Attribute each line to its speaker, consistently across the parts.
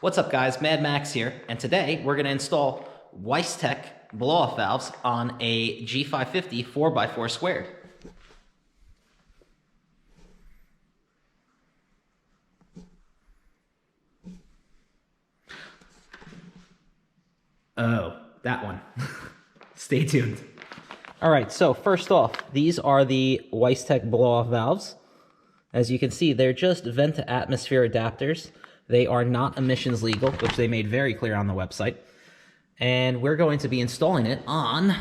Speaker 1: What's up guys, Mad Max here, and today we're going to install Weistec blow-off valves on a G550 4x4 squared. Oh, that one. Stay tuned. Alright, so first off, these are the Weistec blow-off valves. As you can see, they're just vent-to-atmosphere adapters. They are not emissions legal, which they made very clear on the website. And we're going to be installing it on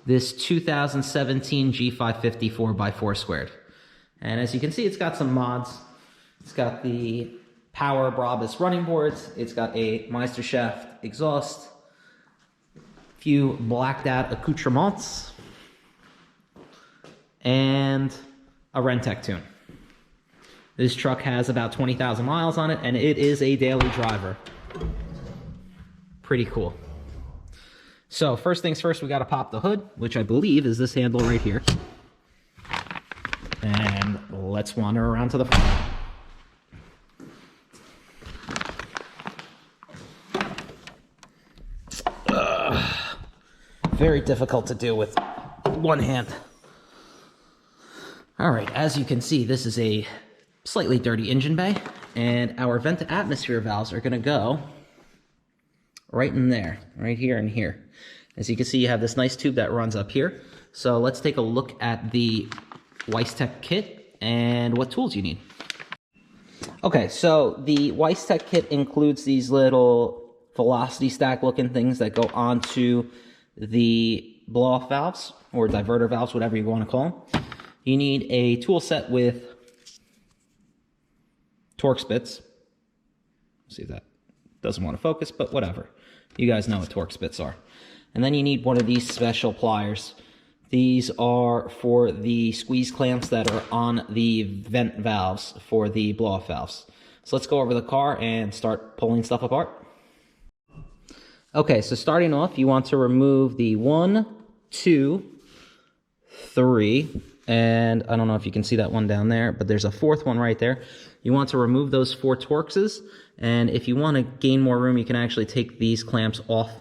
Speaker 1: this 2017 G550 4x4 squared. And as you can see, it's got some mods. It's got the Power Brabus running boards. It's got a Meisterschaft exhaust, a few blacked out accoutrements, and a Rentec tune. This truck has about 20,000 miles on it, and it is a daily driver. Pretty cool. So first things first, we got to pop the hood, which I believe is this handle right here. And let's wander around to the front. Very difficult to do with one hand. All right, as you can see, this is a slightly dirty engine bay, and our vent-to-atmosphere valves are going to go right in there, right here and here. As you can see, you have this nice tube that runs up here. So let's take a look at the Weistec kit and what tools you need. Okay, so the Weistec kit includes these little velocity stack looking things that go onto the blow-off valves, or diverter valves, whatever you want to call them. You need a tool set with Torx bits. See if that doesn't want to focus, but whatever. You guys know what Torx bits are. And then you need one of these special pliers. These are for the squeeze clamps that are on the vent valves for the blow-off valves. So let's go over the car and start pulling stuff apart. Okay, so starting off, you want to remove the 1, 2, 3, and I don't know if you can see that one down there, but there's a fourth one right there. You want to remove those 4 Torxes, and if you want to gain more room, you can actually take these clamps off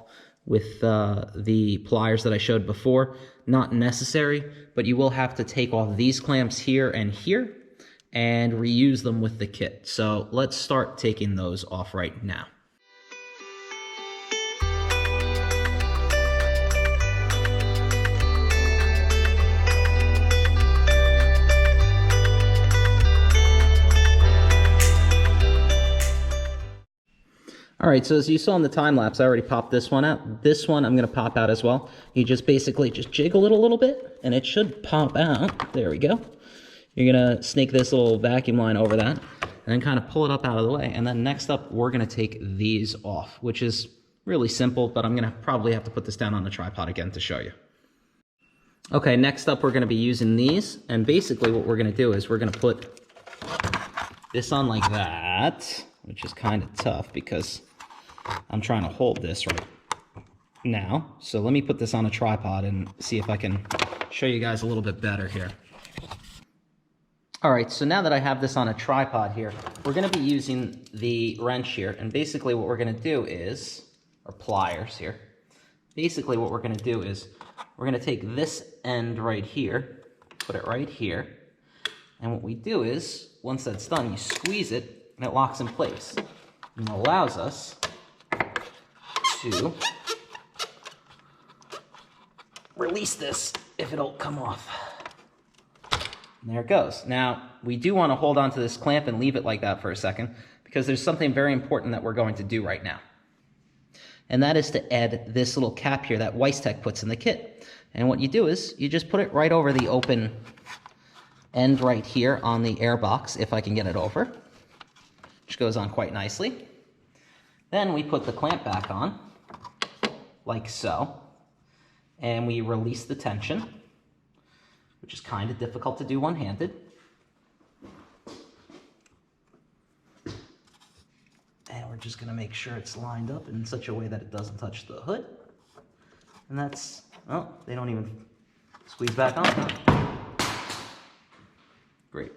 Speaker 1: with the pliers that I showed before. Not necessary, but you will have to take off these clamps here and here and reuse them with the kit. So let's start taking those off right now. All right, so as you saw in the time lapse, I already popped this one out. This one I'm going to pop out as well. You just basically just jiggle it a little bit, and it should pop out. There we go. You're going to snake this little vacuum line over that, and then kind of pull it up out of the way. And then next up, we're going to take these off, which is really simple, but I'm going to probably have to put this down on the tripod again to show you. Okay, next up, we're going to be using these, and basically what we're going to do is we're going to put this on like that, which is kind of tough because I'm trying to hold this right now. So let me put this on a tripod and see if I can show you guys a little bit better here. All right, so now that I have this on a tripod here, we're going to be using the wrench here. And basically what we're going to do is, or pliers here, basically what we're going to do is we're going to take this end right here, put it right here. And what we do is, once that's done, you squeeze it and it locks in place. And it allows us to release this if it'll come off. And there it goes. Now, we do want to hold on to this clamp and leave it like that for a second because there's something very important that we're going to do right now. And that is to add this little cap here that Weistec puts in the kit. And what you do is you just put it right over the open end right here on the air box, if I can get it over, which goes on quite nicely. Then we put the clamp back on, like so, and we release the tension, which is kind of difficult to do one-handed. And we're just going to make sure it's lined up in such a way that it doesn't touch the hood. And that's, oh, they don't even squeeze back on. Great.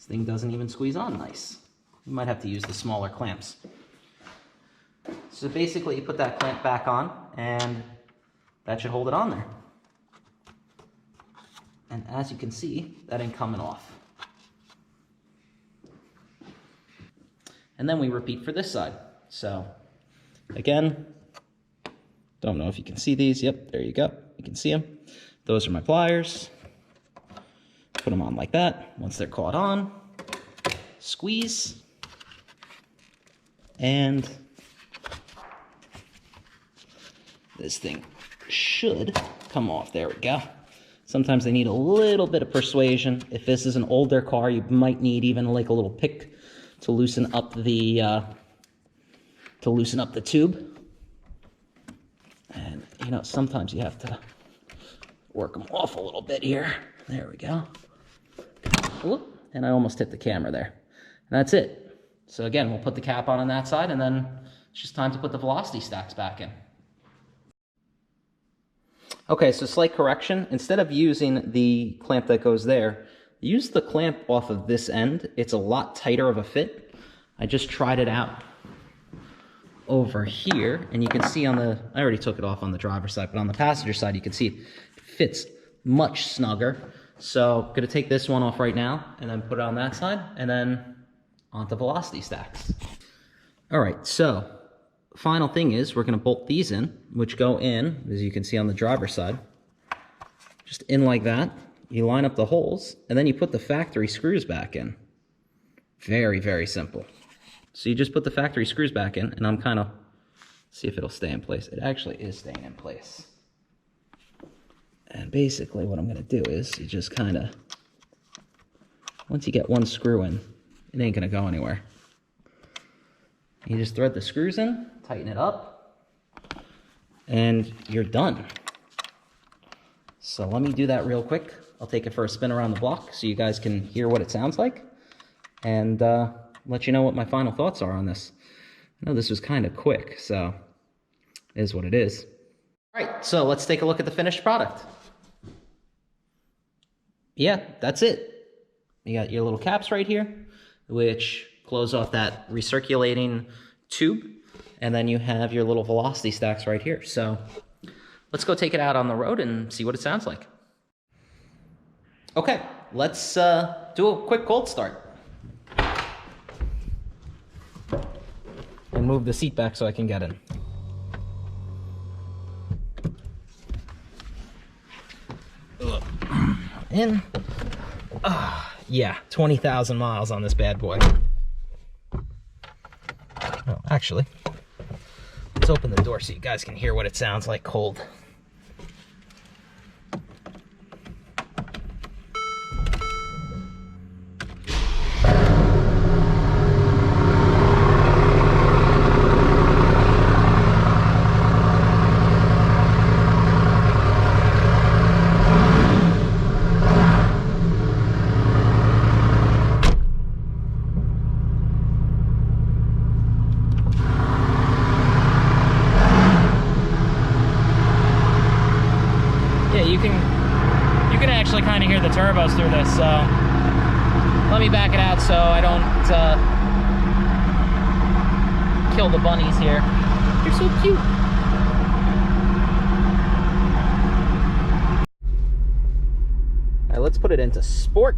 Speaker 1: This thing doesn't even squeeze on nice. You might have to use the smaller clamps. So basically you put that clamp back on and that should hold it on there. And as you can see, that ain't coming off. And then we repeat for this side. So again, don't know if you can see these. Yep, there you go. You can see them. Those are my pliers. Put them on like that. Once they're caught on, squeeze. And this thing should come off. There we go. Sometimes they need a little bit of persuasion. If this is an older car, you might need even like a little pick to loosen up the tube. And you know, sometimes you have to work them off a little bit here. There we go. Whoop, and I almost hit the camera there. And that's it. So again, we'll put the cap on that side, and then it's just time to put the velocity stacks back in. Okay, so slight correction. Instead of using the clamp that goes there, use the clamp off of this end. It's a lot tighter of a fit. I just tried it out over here, and you can see on the, I already took it off on the driver's side, but on the passenger side, you can see it fits much snugger. So I'm gonna take this one off right now, and then put it on that side, and then onto velocity stacks. All right, so final thing is we're going to bolt these in, which go in, as you can see on the driver's side, just in like that. You line up the holes, and then you put the factory screws back in. Very, very simple. So you just put the factory screws back in, and I'm kind of, see if it'll stay in place. It actually is staying in place. And basically what I'm going to do is you just kind of, once you get one screw in, it ain't going to go anywhere. You just thread the screws in, tighten it up, and you're done. So let me do that real quick. I'll take it for a spin around the block so you guys can hear what it sounds like, and let you know what my final thoughts are on this. I know this was kind of quick, so it is what it is. All right, so let's take a look at the finished product. Yeah, that's it. You got your little caps right here, which close off that recirculating tube, and then you have your little velocity stacks right here. So let's go take it out on the road and see what it sounds like. Okay, let's do a quick cold start. And move the seat back so I can get in. In. Yeah, 20,000 miles on this bad boy. Oh, actually, let's open the door so you guys can hear what it sounds like cold. You can actually kind of hear the turbos through this, so let me back it out so I don't kill the bunnies here. They're so cute. All right, let's put it into sport.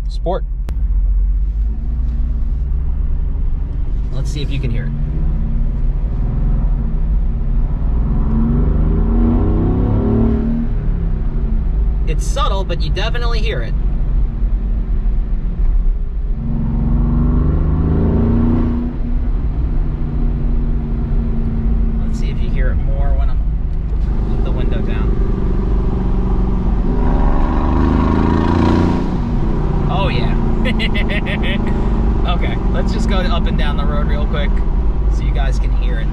Speaker 1: Sport. Let's see if you can hear it. It's subtle, but you definitely hear it. Let's see if you hear it more when I'm with the window down. Oh yeah. Okay, let's just go up and down the road real quick so you guys can hear it.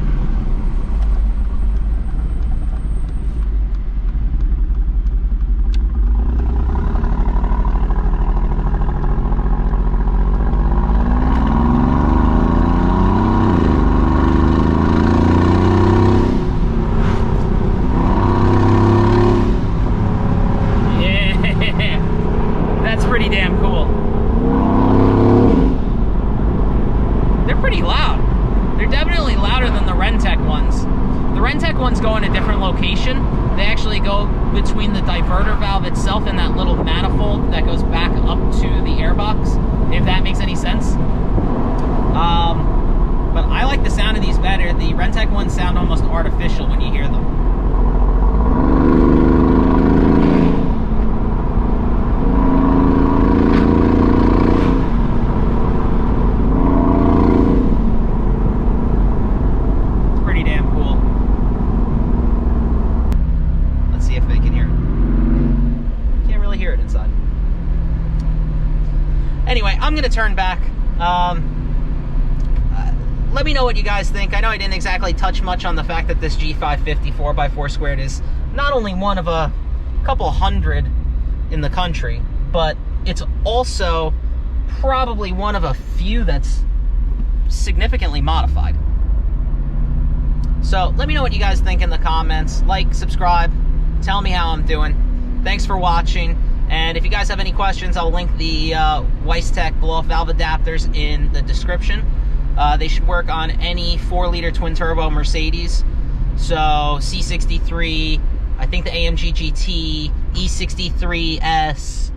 Speaker 1: Pretty damn motor valve itself in that little manifold that goes back up to the airbox, if that makes any sense. But I like the sound of these better. The Rentec ones sound almost artificial when you hear them. It's pretty damn cool. Let's see if they can hear it. Can't really hear it inside. Anyway, I'm gonna turn back. Let me know what you guys think. I know I didn't exactly touch much on the fact that this G550 4x4 squared is not only one of a couple hundred in the country, but it's also probably one of a few that's significantly modified. So let me know what you guys think in the comments. Like, subscribe, tell me how I'm doing. Thanks for watching. And if you guys have any questions, I'll link the Weistec blow-off valve adapters in the description. They should work on any 4-liter twin-turbo Mercedes. So C63, I think the AMG GT, E63S,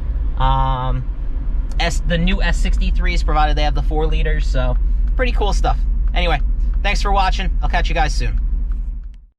Speaker 1: the new S63s, provided they have the 4 liters. So pretty cool stuff. Anyway, thanks for watching. I'll catch you guys soon.